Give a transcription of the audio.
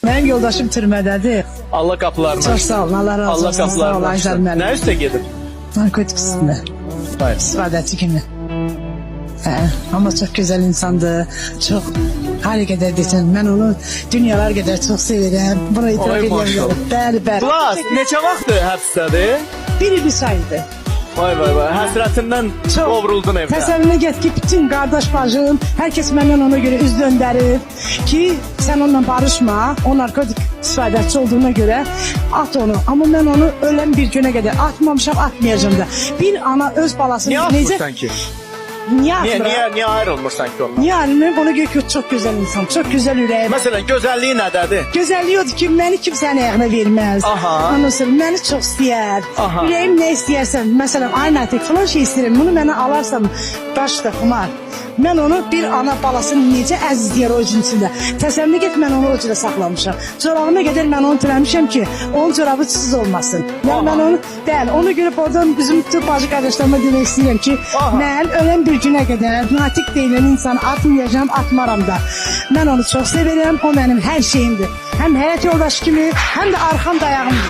Mənim yoldaşım türmədədir. Allah qapılarını Çox sağ olun, Allah razı olsun. Allah qapılarını Sağ ol, açsın. Ayzar müəllim. Nə üstə gedir? Narkotik üstündə. Hayır. İstifadəçi kimi. Ama çok güzel insandı. Çok her kadar desem ben onu dünyalar kadar çok severim. Buna itiraf Ay ediyorum. maşallah. Bəli. Klas, neçə vaxtdır həbsdədir? Biri bir saydı. Vay. Həsrətindən qovruldun evdə. Təsəvvürünə get ki, bütün qardaş bacım, herkes məndən ona göre üz döndərib ki, sen onunla barışma, o narkotik istifadəçi olduğuna göre at onu. Ama ben onu ölen bir güne kadar atmamışam, atmayacağım da. Bir ana öz balasını Niyə atmırsan ki? Niye atmıram? Niyə ayrılmırsan ki ondan? Niye ayrılmıyorum? Ona göre ki, çok güzel insan, çok güzel yüreği var. Məsələn, gözəlliyi nədədir? Gözəlliyi odur ki, məni kimsənin ayağına verməz. Aha. Ondan sonra məni çox istəyər. Aha. Ürəyim nə istəyərsən, məsələn, ay Natiq falan şey istəyirəm, bunu mənə alarsam, baş da xumar. Mən onu bir ana balasını necə əzizləyər o cinsində. Təsəvvürünə get, mən onu o cürə saxlamışam. Çorabıma qədər mən onu türəmişəm ki, onun çorabı çisiz olmasın. Yəni mən onu, bəli, ona görə oradan bizim bütün bacı qardaşlarıma demək istəyirəm ki, mən ölən bir günə qədər Natiq deyilən insanı atmayacağım, atmaram da. Mən onu çox sevirəm, o mənim hər şeyimdir. Həm həyat yoldaşı kimi, həm də arxam dayağımdır.